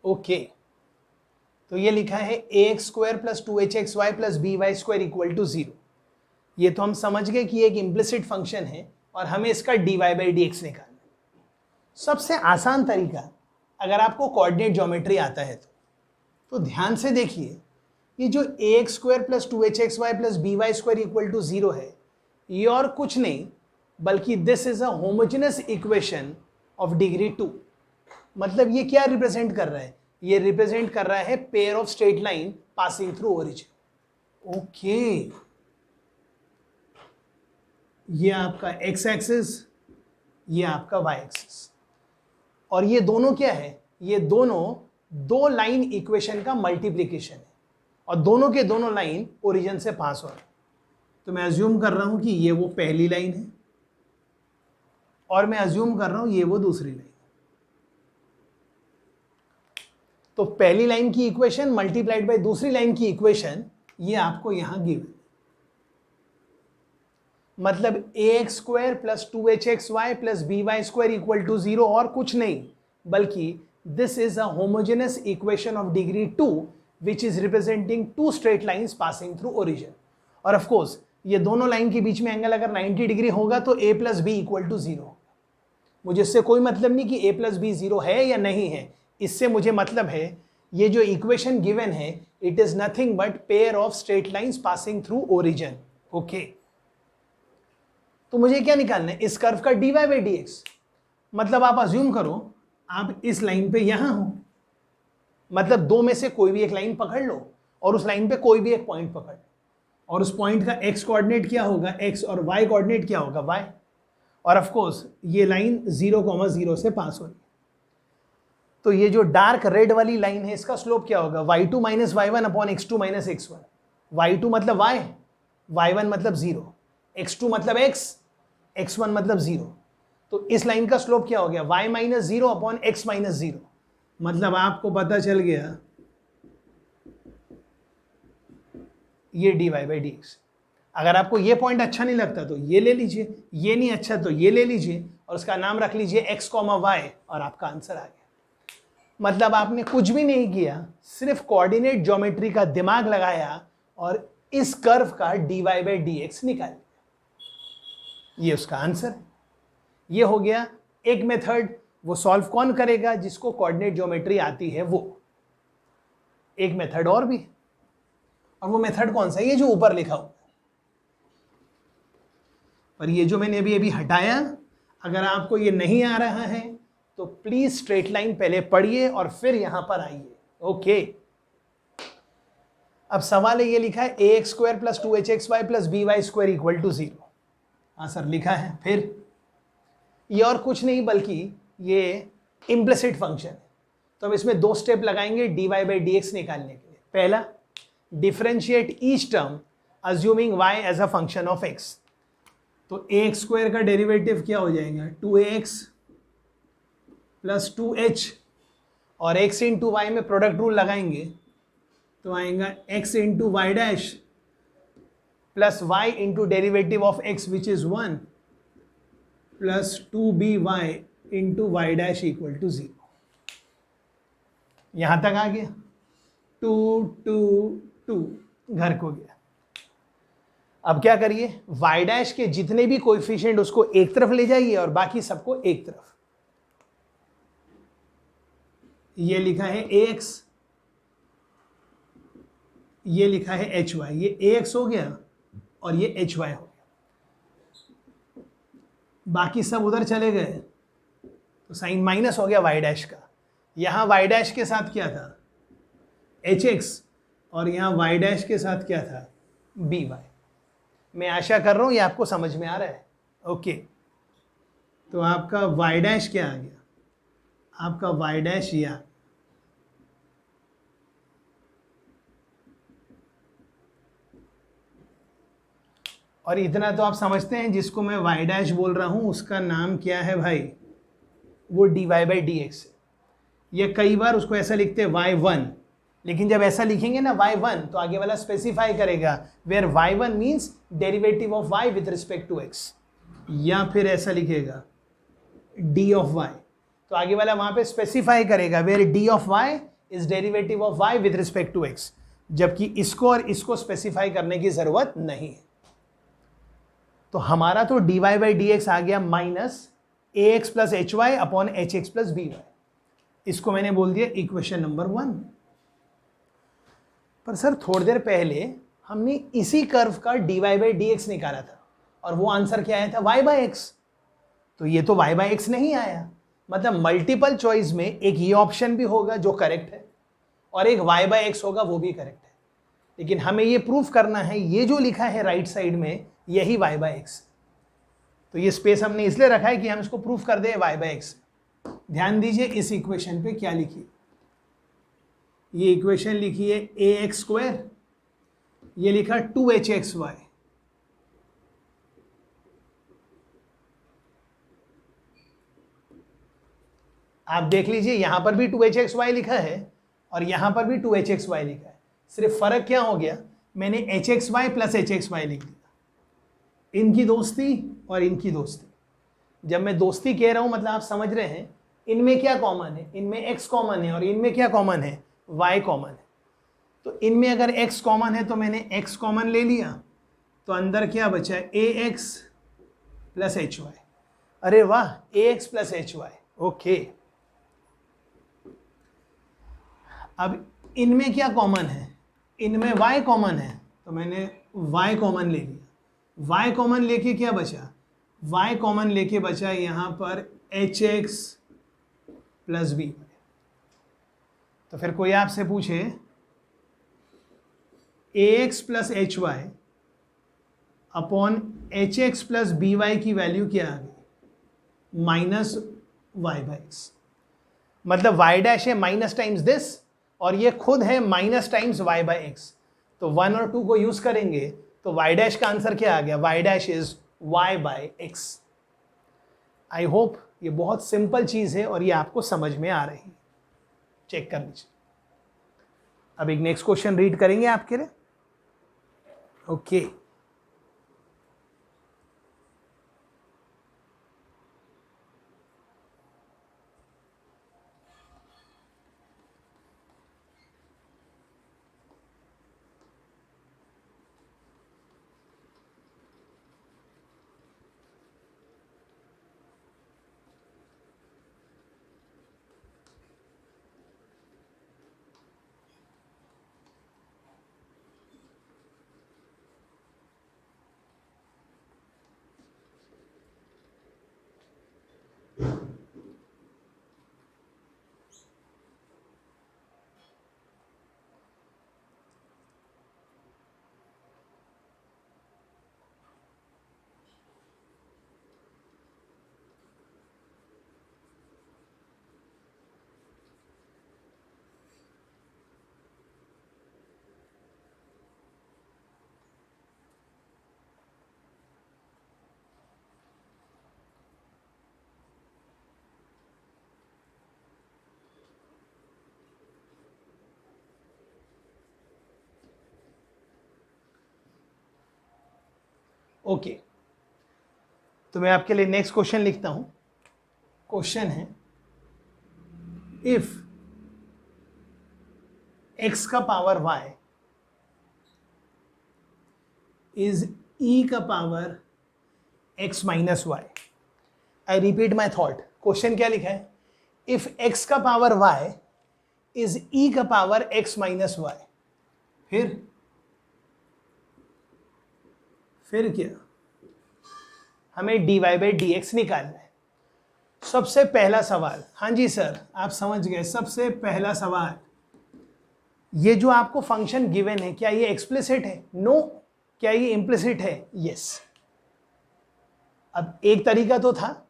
Okay, तो ये लिखा है ax square plus 2hxy plus by square equal to 0। ये तो हम समझ गए कि एक इम्प्लिसिट फंक्शन है और हमें इसका dy बाई dx निकालना है। सबसे आसान तरीका, अगर आपको कोऑर्डिनेट ज्योमेट्री आता है तो ध्यान से देखिए, ये जो ax square plus 2hxy plus by square equal to 0 है, ये और कुछ नहीं बल्कि this is a homogeneous equation of degree 2। मतलब ये क्या रिप्रेजेंट कर रहा है? ये रिप्रेजेंट कर रहा है pair of straight line passing through origin. Okay, ये आपका x एक्सिस, ये आपका y एक्सिस, और ये दोनों क्या है? ये दोनों दो लाइन इक्वेशन का मल्टीप्लिकेशन है और दोनों के दोनों लाइन ओरिजिन से पास हो रहे हैं। तो मैं अज्यूम कर रहा हूं कि ये वो पहली लाइन है और मैं अज्यूम कर रहा हूं ये वो दूसरी लाइन। तो पहली लाइन की इक्वेशन मल्टीप्लाइड बाय दूसरी लाइन की इक्वेशन, ये आपको यहां गिवन। मतलब ax square plus 2hxy plus by square equal to 0 और कुछ नहीं बल्कि this is a homogeneous equation of degree 2 which is representing two straight lines passing through origin. और ऑफ कोर्स ये दोनों लाइन के बीच में एंगल अगर 90 डिग्री होगा तो a plus b equal to 0 होगा। मुझे इससे कोई मतलब नहीं कि a प्लस बी 0 है या नहीं है, इससे मुझे मतलब है ये जो इक्वेशन गिवन है it is nothing but pair of straight lines passing through origin. Okay, तो मुझे क्या निकालना है? इस कर्व का dy बाई dx। मतलब आप अज्यूम करो आप इस लाइन पे यहां हो, मतलब दो में से कोई भी एक लाइन पकड़ लो और उस लाइन पे कोई भी एक पॉइंट पकड़ लो और उस पॉइंट का x कोऑर्डिनेट क्या होगा x और y कोऑर्डिनेट क्या होगा y। और ऑफ कोर्स ये लाइन 0,0 से पास हो रही है। तो ये जो डार्क रेड वाली लाइन है इसका स्लोप क्या होगा? y2 minus y1 upon x2 minus x1। y2 मतलब y, y1 मतलब 0, x2 मतलब x, x1 मतलब 0। तो इस लाइन का स्लोप क्या हो गया? y minus 0 upon x minus 0। मतलब आपको पता चल गया ये dy बाई dx। अगर आपको ये पॉइंट अच्छा नहीं लगता तो ये ले लीजिए, ये नहीं अच्छा तो ये ले लीजिए और उसका नाम रख लीजिए x, y और आपका आंसर आ गया। मतलब आपने कुछ भी नहीं किया, सिर्फ कोऑर्डिनेट ज्योमेट्री का दिमाग लगाया और इस कर्व का dy बाई dx निकाल लिया। ये उसका आंसर है। ये हो गया एक मेथड। वो सॉल्व कौन करेगा? जिसको कोऑर्डिनेट ज्योमेट्री आती है वो। एक मेथड और भी है, और वो मेथड कौन सा? ये जो ऊपर लिखा हुआ है, पर ये जो मैंने अभी हटाया, अगर आपको ये नहीं आ रहा है तो प्लीज स्ट्रेट लाइन पहले पढ़िए और फिर यहां पर आइए। ओके, अब सवाल है ये लिखा है ax square plus 2hxy plus by square equal to 0। हाँ सर लिखा है। फिर ये और कुछ नहीं बल्कि ये इम्प्लिसिट फंक्शन है। तो हम इसमें दो स्टेप लगाएंगे dy बाई dx निकालने के लिए। पहला, differentiate each term assuming y as a function of x। तो ax स्क्वायर का डेरिवेटिव क्या हो जाएगा? 2ax प्लस 2h और x इंटू वाई में प्रोडक्ट रूल लगाएंगे तो आएगा x into y dash plus y into derivative of x which is 1 plus 2by into y dash equal to 0। यहां तक आ गया। 2 2 2 घर को गया। अब क्या करिए? y डैश के जितने भी कोएफिशिएंट उसको एक तरफ ले जाइए और बाकी सबको एक तरफ। ये लिखा है ax, ये लिखा है hy। ये ax हो गया और ये hy हो गया। बाकी सब उधर चले गए तो साइन माइनस हो गया y डैश का। यहां y डैश के साथ क्या था? hx और यहां y डैश के साथ क्या था? by। मैं आशा कर रहा हूं ये आपको समझ में आ रहा है। ओके, तो आपका y डैश क्या आ गया? आपका y डैश या और इतना तो आप समझते हैं, जिसको मैं y डैश बोल रहा हूं उसका नाम क्या है भाई? वो dy बाई dx। ये कई बार उसको ऐसा लिखते हैं y1, लेकिन जब ऐसा लिखेंगे ना y1 तो आगे वाला स्पेसिफाई करेगा where y1 means derivative of y with respect to x, या फिर ऐसा लिखेगा d ऑफ y तो आगे वाला वहां पे स्पेसिफाई करेगा where d of y is derivative of y with respect to x, जबकि इसको और इसको स्पेसिफाई करने की जरूरत नहीं है। तो हमारा तो dy बाई डी एक्स आ गया minus a x plus h y upon h x plus b y. इसको मैंने बोल दिया इक्वेशन नंबर 1। पर सर थोड़ी देर पहले हमने इसी कर्व का dy बाई डी एक्स निकाला था और वो आंसर क्या आया था, y बाई एक्स। तो ये तो y बाई एक्स नहीं आया, मतलब मल्टीपल चॉइस में एक ये ऑप्शन भी होगा जो करेक्ट है और एक y बाई एक्स होगा वो भी करेक्ट है। लेकिन हमें ये प्रूफ करना है ये जो लिखा है राइट साइड में यही y बाई एक्स। तो ये स्पेस हमने इसलिए रखा है कि हम इसको प्रूफ कर दें y बाई एक्स। ध्यान दीजिए इस इक्वेशन पे क्या लिखी, ये इक्वेशन लिखी है ए एक्स स्क्वायर, ये लिखा 2hxy। आप देख लीजिए यहां पर भी 2hxy लिखा है और यहां पर भी 2hxy लिखा है, सिर्फ फर्क क्या हो गया, मैंने hxy प्लस hxy लिख दिया। इनकी दोस्ती और इनकी दोस्ती, जब मैं दोस्ती कह रहा हूं मतलब आप समझ रहे हैं इनमें क्या कॉमन है, इनमें x कॉमन है और इनमें क्या कॉमन है, y कॉमन है। तो इनमें अगर x कॉमन है तो मैंने x कॉमन ले लिया, तो अंदर क्या बचा है ax प्लस एच वाई। अरे वाह, ax plus h y, okay. अब इनमें क्या कॉमन है, इनमें y कॉमन है तो मैंने y कॉमन ले लिया। y कॉमन लेके क्या बचा, y कॉमन लेके बचा यहाँ पर hx प्लस बी। तो फिर कोई आपसे पूछे ax plus h y upon h x plus b y की वैल्यू क्या आ गई, माइनस वाई बाई एक्स। मतलब y डैश है माइनस टाइम्स दिस और ये खुद है minus times y by x. तो 1 और 2 को यूज करेंगे तो y डैश का आंसर क्या आ गया, y dash is y by x. I hope ये बहुत सिंपल चीज है और ये आपको समझ में आ रही है, चेक कर लीजिए। अब एक नेक्स्ट क्वेश्चन रीड करेंगे आपके लिए, ओके। ओके तो मैं आपके लिए नेक्स्ट क्वेश्चन लिखता हूं। क्वेश्चन है इफ x का पावर y इज e का power x minus y. I repeat my thought, question क्या लिखा है, इफ x का पावर y इज e का पावर x माइनस वाई। फिर क्या, हमें dy बाई डी एक्स निकालना है। सबसे पहला सवाल, हाँ जी सर आप समझ गए, सबसे पहला सवाल, ये जो आपको फंक्शन गिवन है क्या ये एक्सप्लिसिट है, नो। क्या ये इम्प्लिसिट है, यस। अब एक तरीका तो था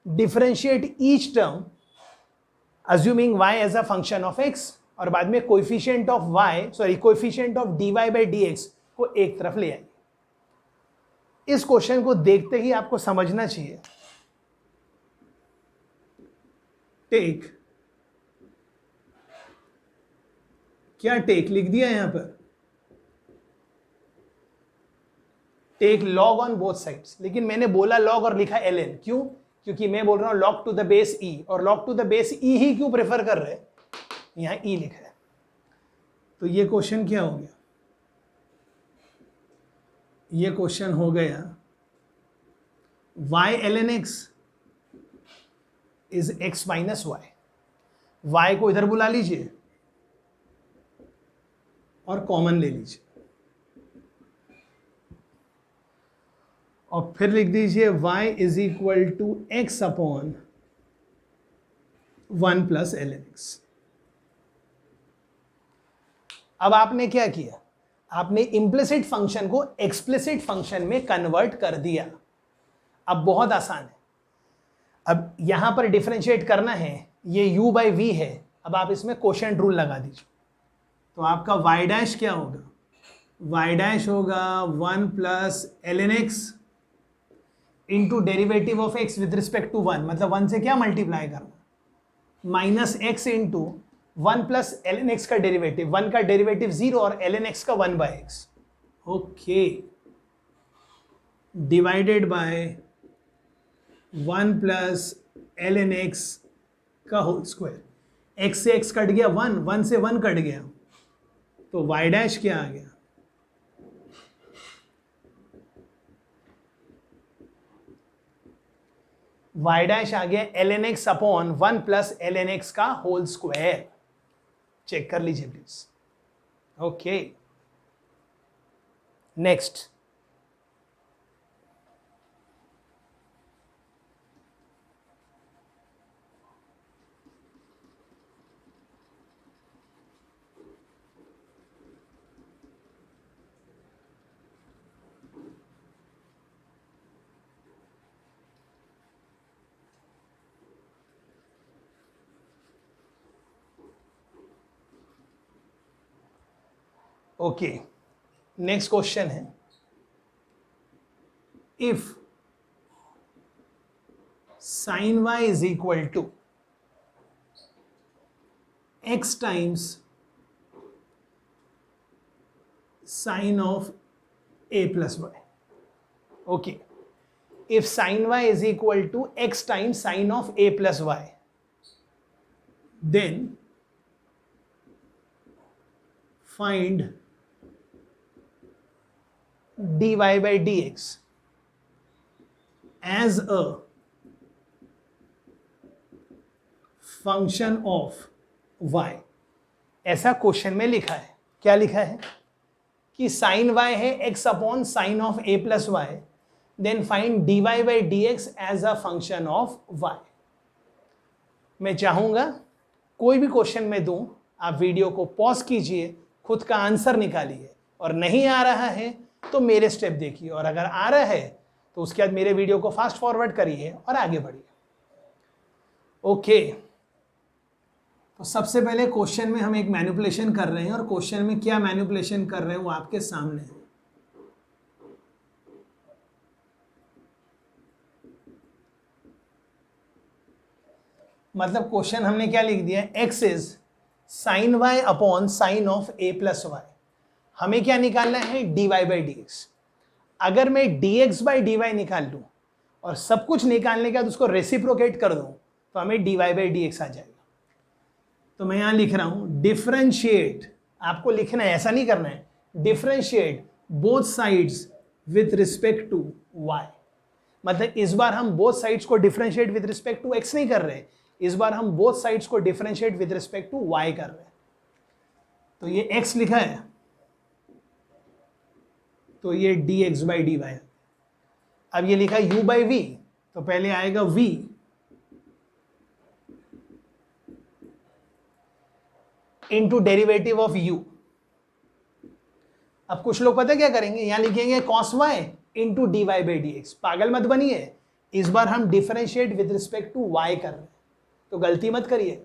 differentiate each term assuming y as a function of x और बाद में coefficient of dy by d x को एक तरफ ले आइए। इस क्वेश्चन को देखते ही आपको समझना चाहिए, टेक, क्या टेक लिख दिया यहां पर, take log on both sides. लेकिन मैंने बोला लॉग और लिखा ln, क्यों, क्योंकि मैं बोल रहा हूं log to the base e, और log to the base e ही क्यों प्रेफर कर रहे हैं, यहाँ ई लिखा है। तो ये क्वेश्चन क्या हो गया? ये क्वेश्चन हो गया y ln x is x minus y. y को इधर बुला लीजिए और कॉमन ले लीजिए और फिर लिख दीजिए y is equal to x upon 1 plus ln x। अब आपने क्या किया? आपने इम्प्लिसिट फंक्शन को एक्सप्लिसिट फंक्शन में कन्वर्ट कर दिया। अब बहुत आसान है। अब यहां पर डिफरेंशिएट करना है, ये u बाई वी है। अब आप इसमें कोशेंट रूल लगा दीजिए। तो आपका y डैश क्या होगा? y डैश होगा 1 plus ln x into derivative of x with respect to 1, मतलब 1 से क्या मल्टीप्लाई करना, minus x into 1 plus ln x का डेरिवेटिव, 1 का डेरिवेटिव 0 और ln x का 1 by x, okay, divided by 1 plus ln x का होल स्क्वायर। x से x कट गया 1, 1 से 1 कट गया, तो y डैश क्या आ गया? y डैश आ गया ln x upon 1 plus ln x का होल स्क्वायर। चेक कर लीजिए please. Okay, next okay, next question है, if sin y is equal to x times sin of a plus y. Okay, if sin y is equal to x times sin of a plus y, then find dy by dx as a function of y। ऐसा question में लिखा है। क्या लिखा है कि sin y है x upon sine of a plus y, then find dy by dx as a function of y। मैं चाहूंगा कोई भी क्वेश्चन में दूं, आप वीडियो को पॉज कीजिए, खुद का आंसर निकालिए, और नहीं आ रहा है तो मेरे स्टेप देखिए, और अगर आ रहा है तो उसके बाद मेरे वीडियो को फास्ट फॉरवर्ड करिए और आगे बढ़िए। ओके, तो सबसे पहले क्वेश्चन में हम एक मैनिपुलेशन कर रहे हैं, और क्वेश्चन में क्या मैनिपुलेशन कर रहे हैं वो आपके सामने है। मतलब क्वेश्चन हमने क्या लिख दिया, x is sine y upon sine of a plus y. हमें क्या निकालना है? dy by dx। अगर मैं dx बाई dy निकाल लूं और सब कुछ निकालने के बाद उसको रेसिप्रोकेट कर दूं तो हमें dy बाई dx आ जाएगा। तो मैं यहां लिख रहा हूं डिफरेंशिएट, आपको लिखना है, ऐसा नहीं करना है, differentiate both sides with respect to y। मतलब इस बार हम बोथ साइड्स को differentiate with respect to x नहीं कर रहे, इस बार हम बोथ साइड्स को differentiate with respect to y कर रहे हैं। तो ये x लिखा है, तो ये dx बाई dy। अब ये लिखा है u बाई v, तो पहले आएगा v into derivative of u। अब कुछ लोग पता क्या करेंगे, यहां लिखेंगे cos y into dy by dx। पागल मत बनिए, इस बार हम differentiate with respect to y कर रहे हैं, तो गलती मत करिए।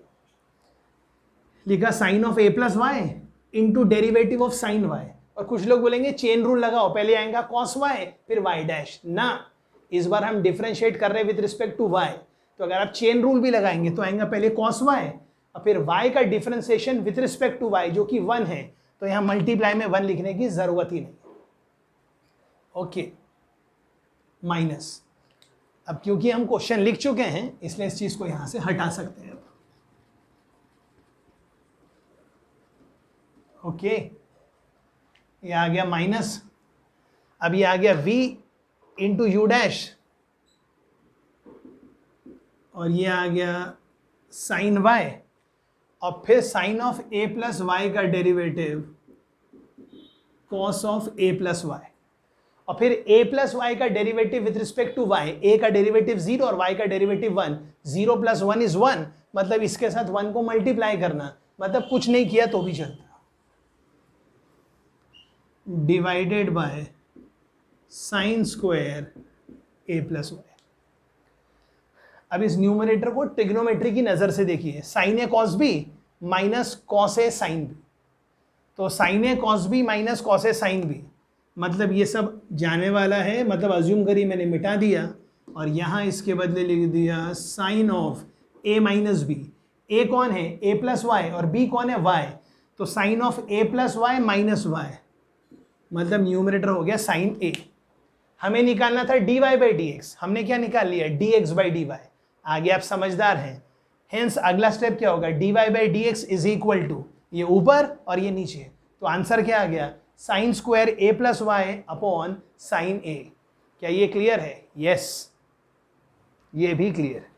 लिखा sine of a plus y into derivative of sine y, और कुछ लोग बोलेंगे चेन रूल लगाओ, पहले आएगा cos y फिर y डैश। ना, इस बार हम डिफरेंशिएट कर रहे हैं विद रिस्पेक्ट टू y, तो अगर आप चेन रूल भी लगाएंगे तो आएगा पहले cos y और फिर y का differentiation with respect to y जो कि 1 है, तो यहां मल्टीप्लाई में 1 लिखने की जरूरत ही नहीं। Okay, minus. अब क्योंकि हम क्वेश्चन लिख चुके हैं इसलिए इस चीज को यहां से हटा सकते हैं। ओके, ये आ गया माइनस, अब ये आ गया v इंटू यू डैश, और ये आ गया साइन y, और फिर sine of a plus y का derivative cos of a plus y, और फिर a प्लस वाई का derivative with respect to y, a का डेरिवेटिव 0 और y का डेरिवेटिव 1, 0 प्लस 1 इज 1, मतलब इसके साथ 1 को मल्टीप्लाई करना, मतलब कुछ नहीं किया तो भी चलता, divided by sine square a plus y. अब इस न्यूमरेटर को ट्रिग्नोमेट्री की नजर से देखिए, sine a cos b minus cos a sine b, तो sine a cos b minus cos a sine b, मतलब ये सब जाने वाला है, मतलब अज्यूम करिए मैंने मिटा दिया और यहाँ इसके बदले लिख दिया sine of a minus b. A कौन है? ए प्लस वाई, और बी कौन है? वाई, तो sine of a plus y minus y, मतलब न्यूमरेटर हो गया साइन ए। हमें निकालना था d y by d x, हमने क्या निकाल लिया? D x by d y. आगे आप समझदार हैं, हेंस अगला स्टेप क्या होगा? D y by d x is equal to ये ऊपर और ये नीचे, तो आंसर क्या आ गया? साइन स्क्वायर ए प्लस वाई अपॉन साइन ए। क्या ये क्लियर है? यस, ये भी क्लियर है।